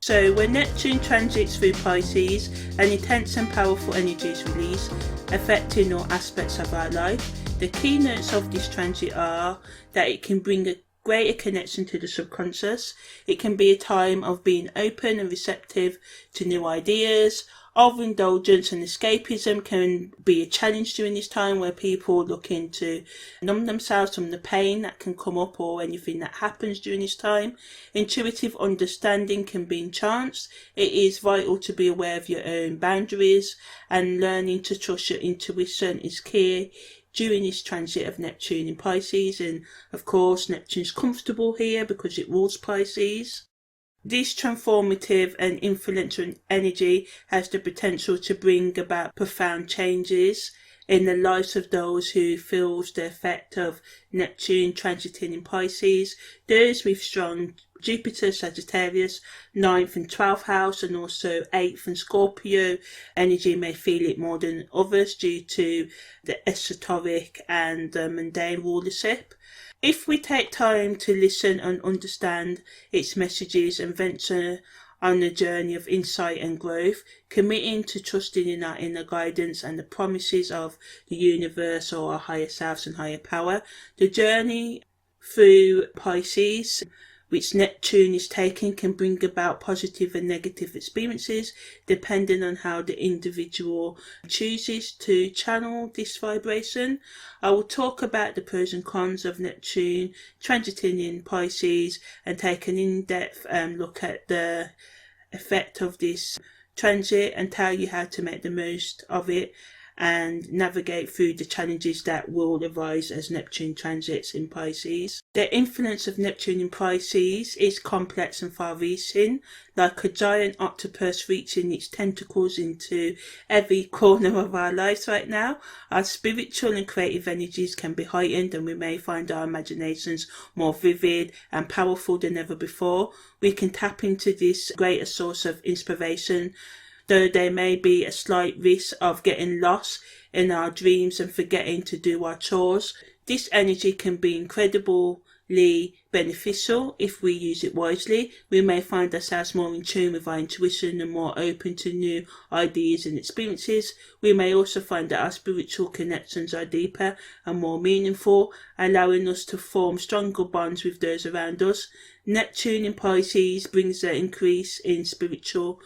So when Neptune transits through Pisces, an intense and powerful energy is released, affecting all aspects of our life. The keynotes of this transit are that it can bring a greater connection to the subconscious. It can be a time of being open and receptive to new ideas. Overindulgence and escapism can be a challenge during this time, where people looking to numb themselves from the pain that can come up or anything that happens during this time. Intuitive understanding can be enhanced. It is vital to be aware of your own boundaries, and learning to trust your intuition is key during this transit of Neptune in Pisces. And of course, Neptune's comfortable here because it rules Pisces. This transformative and influential energy has the potential to bring about profound changes in the lives of those who feels the effect of Neptune transiting in Pisces. Those with strong Jupiter, Sagittarius, 9th and 12th house, and also 8th and Scorpio energy may feel it more than others due to the esoteric and mundane rulership. If we take time to listen and understand its messages and venture on a journey of insight and growth, committing to trusting in our inner guidance and the promises of the universe or our higher selves and higher power, the journey through Pisces, which Neptune is taking, can bring about positive and negative experiences depending on how the individual chooses to channel this vibration. I will talk about the pros and cons of Neptune transiting in Pisces and take an in-depth look at the effect of this transit and tell you how to make the most of it and navigate through the challenges that will arise as Neptune transits in Pisces. The influence of Neptune in Pisces is complex and far-reaching, like a giant octopus reaching its tentacles into every corner of our lives right now. Our spiritual and creative energies can be heightened, and we may find our imaginations more vivid and powerful than ever before. We can tap into this greater source of inspiration, though there may be a slight risk of getting lost in our dreams and forgetting to do our chores. This energy can be incredibly beneficial if we use it wisely. We may find ourselves more in tune with our intuition and more open to new ideas and experiences. We may also find that our spiritual connections are deeper and more meaningful, allowing us to form stronger bonds with those around us. Neptune in Pisces brings an increase in spiritual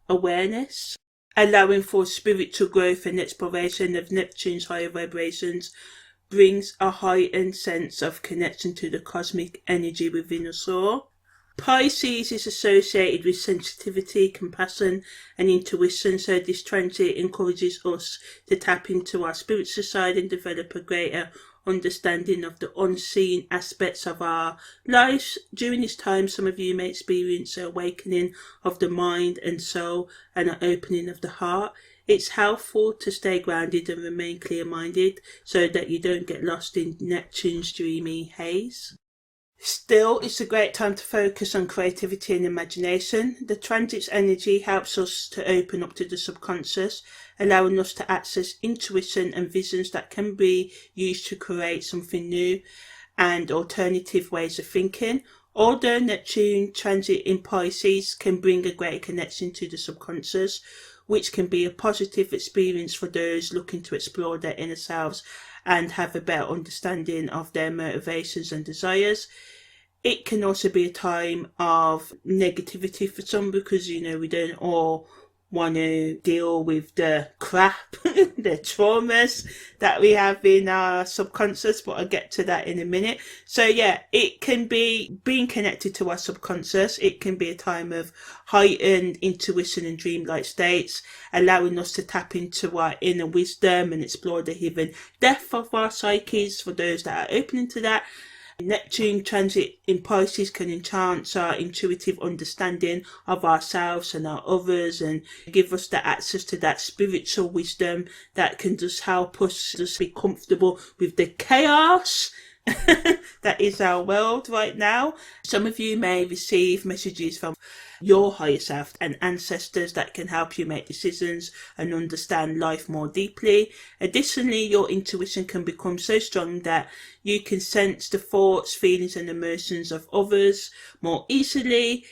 awareness, allowing for spiritual growth and exploration of Neptune's higher vibrations, brings a heightened sense of connection to the cosmic energy within us all. Pisces is associated with sensitivity, compassion and intuition, so this transit encourages us to tap into our spiritual side and develop a greater understanding of the unseen aspects of our lives. During this time, some of you may experience an awakening of the mind and soul and an opening of the heart. It's helpful to stay grounded and remain clear-minded so that you don't get lost in Neptune's dreamy haze. Still, it's a great time to focus on creativity and imagination. The transit's energy helps us to open up to the subconscious, allowing us to access intuition and visions that can be used to create something new and alternative ways of thinking. Although Neptune transit in Pisces can bring a greater connection to the subconscious, which can be a positive experience for those looking to explore their inner selves and have a better understanding of their motivations and desires, it can also be a time of negativity for some, because we don't all want to deal with the crap, the traumas that we have in our subconscious, but I'll get to that in a minute. So yeah, it can be being connected to our subconscious. It can be a time of heightened intuition and dreamlike states, allowing us to tap into our inner wisdom and explore the hidden depth of our psyches for those that are open to that. Neptune transit in Pisces can enhance our intuitive understanding of ourselves and our others, and give us the access to that spiritual wisdom that can just help us just be comfortable with the chaos that is our world right now. Some of you may receive messages from your higher self and ancestors that can help you make decisions and understand life more deeply. Additionally, your intuition can become so strong that you can sense the thoughts, feelings and emotions of others more easily,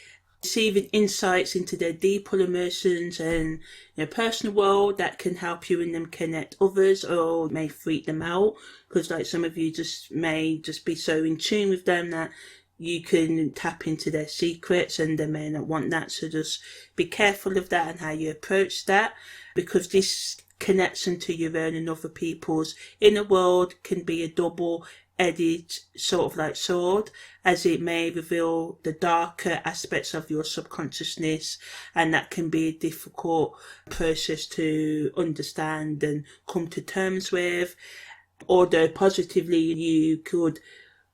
receiving insights into their deeper emotions and their personal world that can help you and them connect others, or may freak them out, because like some of you may just be so in tune with them that you can tap into their secrets, and they may not want that. So just be careful of that and how you approach that, because this connection to your own and other people's inner world can be a double-edged sort of like sword, as it may reveal the darker aspects of your subconsciousness, and that can be a difficult process to understand and come to terms with. Although positively, you could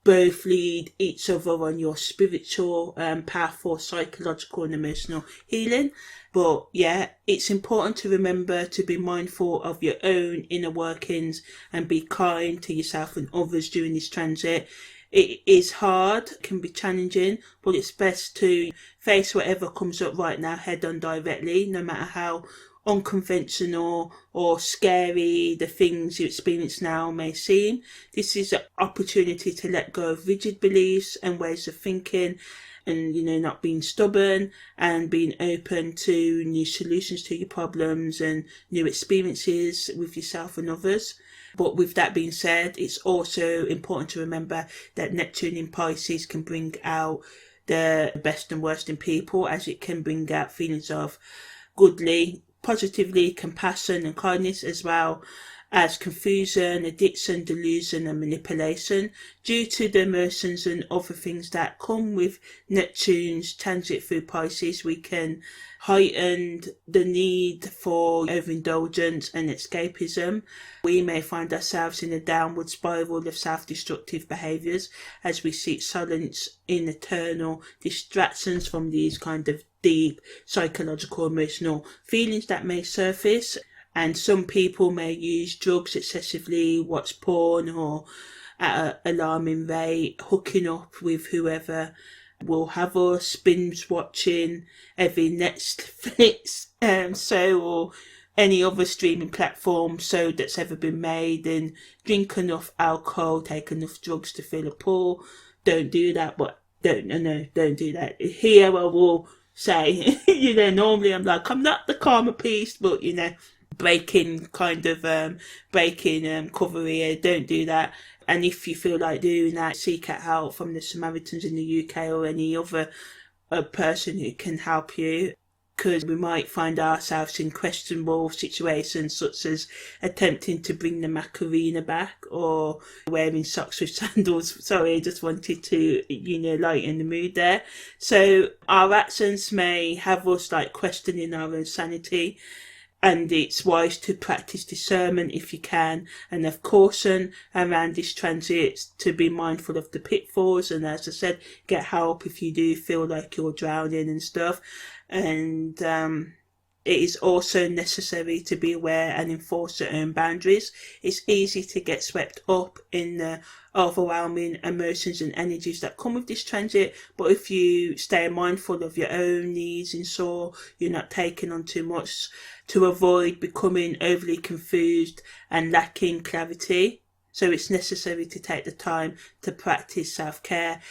both lead each other on your spiritual, powerful, psychological and emotional healing. But yeah, it's important to remember to be mindful of your own inner workings and be kind to yourself and others during this transit. It is hard, can be challenging, but it's best to face whatever comes up right now head on directly, no matter how unconventional or scary the things you experience now may seem. This is an opportunity to let go of rigid beliefs and ways of thinking, and not being stubborn, and being open to new solutions to your problems and new experiences with yourself and others. But with that being said, it's also important to remember that Neptune in Pisces can bring out the best and worst in people, as it can bring out feelings of goodly, positively, compassion and kindness, as well as confusion, addiction, delusion and manipulation, due to the emotions and other things that come with Neptune's transit through Pisces. We can heighten the need for overindulgence and escapism. We may find ourselves in a downward spiral of self-destructive behaviours as we seek solace in eternal distractions from these kind of deep psychological, emotional feelings that may surface. And some people may use drugs excessively, watch porn, or at an alarming rate, hooking up with whoever will have us, binge watching every Netflix or any other streaming platform that's ever been made, and drink enough alcohol, take enough drugs to fill a pool. Don't do that, but don't do that. Here I will say, normally I'm like, I'm not the karma piece, but breaking cover here, don't do that. And if you feel like doing that, seek out help from the Samaritans in the UK or any other person who can help you, because we might find ourselves in questionable situations, such as attempting to bring the Macarena back or wearing socks with sandals. Sorry, I just wanted to, lighten the mood there. So our actions may have us questioning our own sanity, and it's wise to practice discernment if you can, and have caution around this transit, to be mindful of the pitfalls, and as I said, get help if you do feel like you're drowning and stuff. And it is also necessary to be aware and enforce your own boundaries. It's easy to get swept up in the overwhelming emotions and energies that come with this transit, but if you stay mindful of your own needs, ensure you're not taking on too much, to avoid becoming overly confused and lacking clarity. So it's necessary to take the time to practice self-care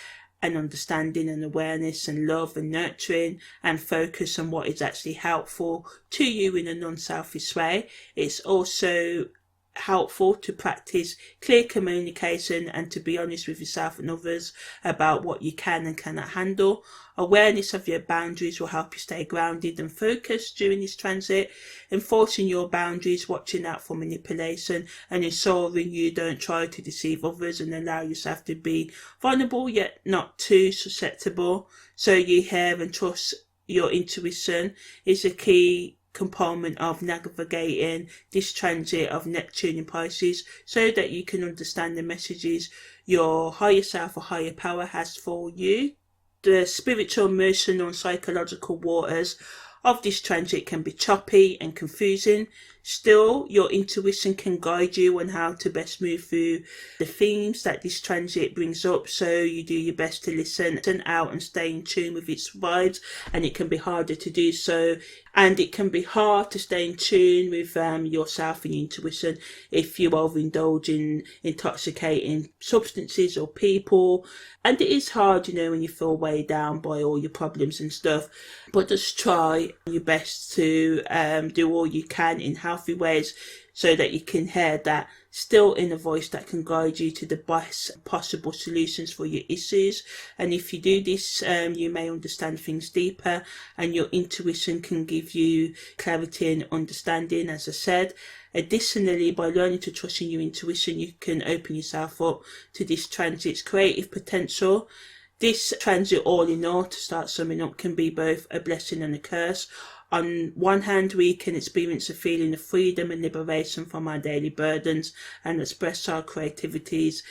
and understanding and awareness and love and nurturing, and focus on what is actually helpful to you in a non-selfish way. It's also helpful to practice clear communication and to be honest with yourself and others about what you can and cannot handle. Awareness of your boundaries will help you stay grounded and focused during this transit. Enforcing your boundaries, watching out for manipulation, and ensuring you don't try to deceive others, and allow yourself to be vulnerable yet not too susceptible. So you hear and trust your intuition is a key component of navigating this transit of Neptune in Pisces, so that you can understand the messages your higher self or higher power has for you. The spiritual, emotional and psychological waters of this transit can be choppy and confusing. Still, your intuition can guide you on how to best move through the themes that this transit brings up, so you do your best to listen out and stay in tune with its vibes, and it can be harder to do so, and it can be hard to stay in tune with yourself and your intuition if you overindulge in intoxicating substances or people. And it is hard, when you feel weighed down by all your problems and stuff, but just try your best to do all you can in healthy ways, so that you can hear that still inner voice that can guide you to the best possible solutions for your issues. And if you do this, you may understand things deeper, and your intuition can give you clarity and understanding, as I said. Additionally, by learning to trust in your intuition, you can open yourself up to this transit's creative potential. This transit, all in all, to start summing up, can be both a blessing and a curse. On one hand, we can experience a feeling of freedom and liberation from our daily burdens and express our creativities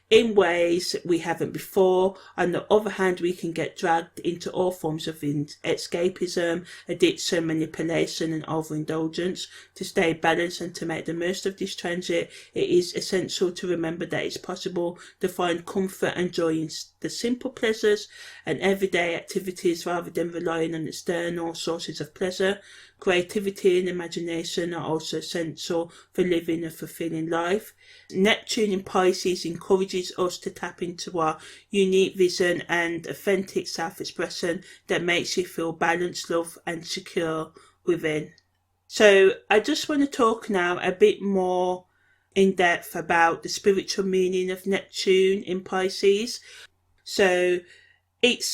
in ways we haven't before. On the other hand, we can get dragged into all forms of escapism, addiction, manipulation and overindulgence. To stay balanced and to make the most of this transit, it is essential to remember that it's possible to find comfort and joy in the simple pleasures and everyday activities, rather than relying on external sources of pleasure. Creativity and imagination are also essential for living a fulfilling life. Neptune in Pisces encourages us to tap into our unique vision and authentic self-expression that makes you feel balanced, loved and secure within. So I just want to talk now a bit more in depth about the spiritual meaning of Neptune in Pisces. So it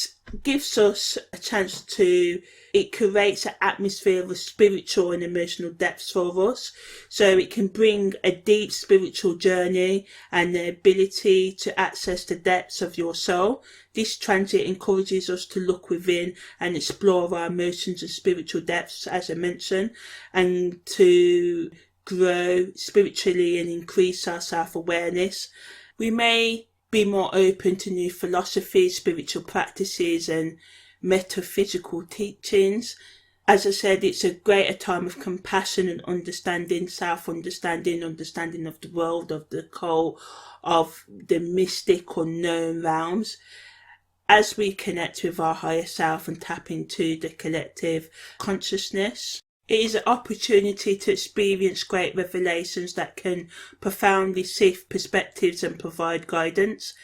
gives us a chance it creates an atmosphere of spiritual and emotional depths for us. So it can bring a deep spiritual journey and the ability to access the depths of your soul. This transit encourages us to look within and explore our emotions and spiritual depths, as I mentioned, and to grow spiritually and increase our self-awareness. We may be more open to new philosophies, spiritual practices and metaphysical teachings. As I said, it's a greater time of compassion and understanding, self-understanding, understanding of the world, of the occult, of the mystic or known realms, as we connect with our higher self and tap into the collective consciousness. It is an opportunity to experience great revelations that can profoundly shift perspectives and provide guidance.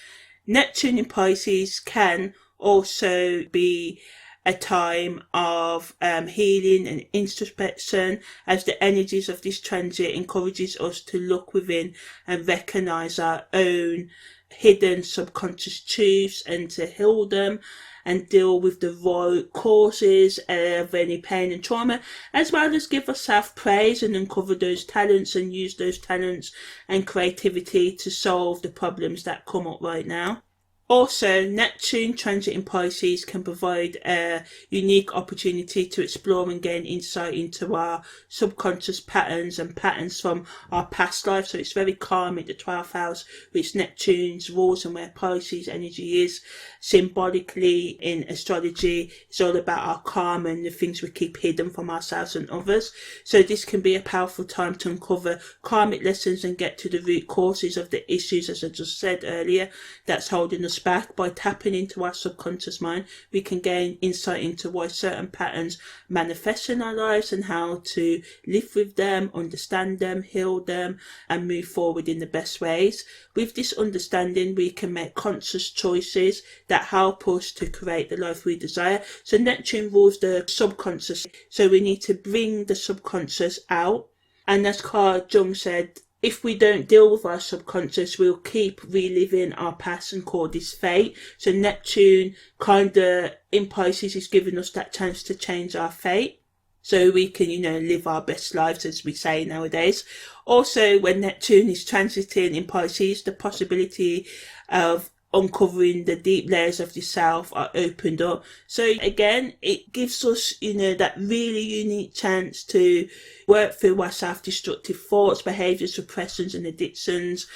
Neptune in Pisces can also be a time of healing and introspection, as the energies of this transit encourages us to look within and recognize our own hidden subconscious truths and to heal them and deal with the root causes of any pain and trauma, as well as give ourselves praise and uncover those talents and use those talents and creativity to solve the problems that come up right now. Also, Neptune transit in Pisces can provide a unique opportunity to explore and gain insight into our subconscious patterns and patterns from our past life. So it's very calming, the 12th house, which Neptune's rules and where Pisces energy is. Symbolically in astrology, it's all about our karma and the things we keep hidden from ourselves and others. So this can be a powerful time to uncover karmic lessons and get to the root causes of the issues, as I just said earlier, that's holding us back. By tapping into our subconscious mind, we can gain insight into why certain patterns manifest in our lives and how to live with them, understand them, heal them and move forward in the best ways. With this understanding, we can make conscious choices that help us to create the life we desire. So Neptune rules the subconscious, so we need to bring the subconscious out. And as Carl Jung said, if we don't deal with our subconscious, we'll keep reliving our past and call this fate. So Neptune kind of in Pisces is giving us that chance to change our fate, so we can, live our best lives, as we say nowadays. Also, when Neptune is transiting in Pisces, the possibility of uncovering the deep layers of yourself are opened up. So again, it gives us, that really unique chance to work through our self-destructive thoughts, behaviours, suppressions and addictions.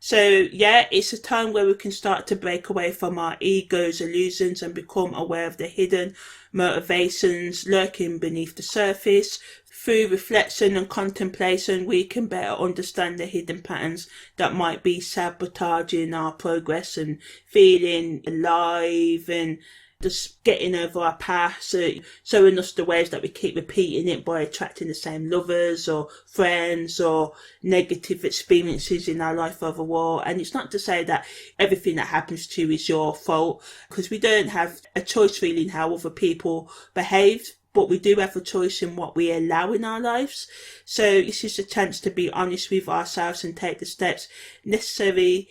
So yeah, it's a time where we can start to break away from our ego's illusions and become aware of the hidden motivations lurking beneath the surface. Through reflection and contemplation, we can better understand the hidden patterns that might be sabotaging our progress and feeling alive and just getting over our past, showing us the ways that we keep repeating it by attracting the same lovers or friends or negative experiences in our life overall. And it's not to say that everything that happens to you is your fault, because we don't have a choice really in how other people behave, but we do have a choice in what we allow in our lives. So this is a chance to be honest with ourselves and take the steps necessary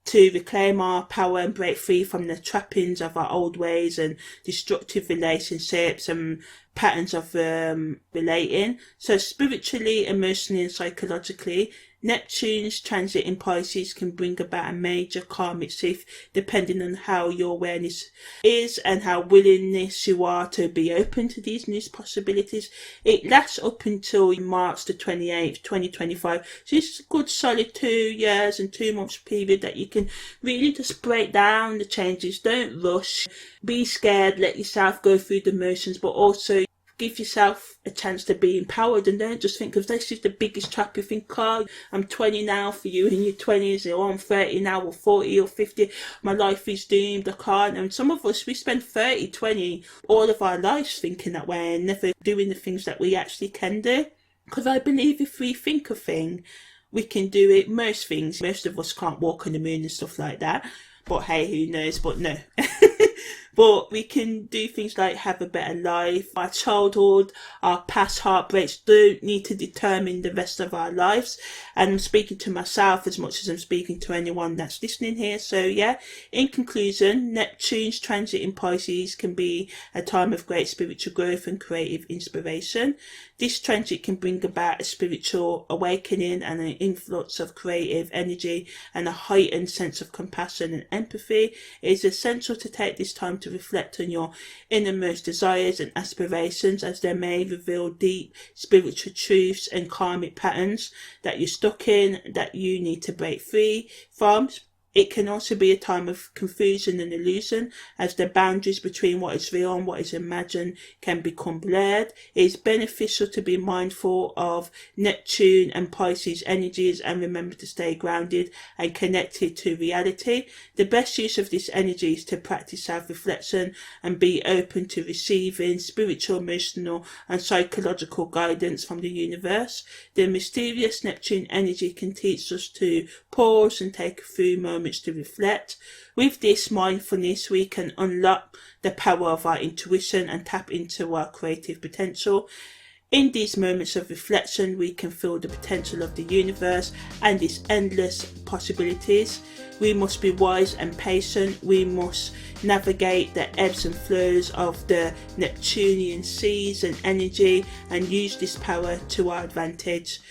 to reclaim our power and break free from the trappings of our old ways and destructive relationships and patterns of relating. So spiritually, emotionally and psychologically, Neptune's transit in Pisces can bring about a major karmic shift depending on how your awareness is and how willingness you are to be open to these new possibilities. It lasts up until March the 28th, 2025. So it's a good solid 2 years and 2 months period that you can really just break down the changes. Don't rush. Be scared. Let yourself go through the motions, but also give yourself a chance to be empowered, and don't just think, because this is the biggest trap. You think, oh, I'm 20 now for you in your 20s, or I'm 30 now, or 40 or 50, my life is doomed, I can't. And some of us, we spend 30, 20, all of our lives thinking that way and never doing the things that we actually can do. Because I believe if we think a thing, we can do it. Most things, most of us can't walk on the moon and stuff like that, but hey, who knows. But no. But we can do things like have a better life. Our childhood, our past heartbreaks don't need to determine the rest of our lives. And I'm speaking to myself as much as I'm speaking to anyone that's listening here. So yeah, in conclusion, Neptune's transit in Pisces can be a time of great spiritual growth and creative inspiration. This transit can bring about a spiritual awakening and an influx of creative energy and a heightened sense of compassion and empathy. It is essential to take this time to reflect on your innermost desires and aspirations, as they may reveal deep spiritual truths and karmic patterns that you're stuck in, that you need to break free from. It can also be a time of confusion and illusion, as the boundaries between what is real and what is imagined can become blurred. It is beneficial to be mindful of Neptune and Pisces energies and remember to stay grounded and connected to reality. The best use of this energy is to practice self-reflection and be open to receiving spiritual, emotional and psychological guidance from the universe. The mysterious Neptune energy can teach us to pause and take a few moments to reflect. With this mindfulness, we can unlock the power of our intuition and tap into our creative potential. In these moments of reflection, we can feel the potential of the universe and its endless possibilities. We must be wise and patient. We must navigate the ebbs and flows of the Neptunian seas and energy and use this power to our advantage.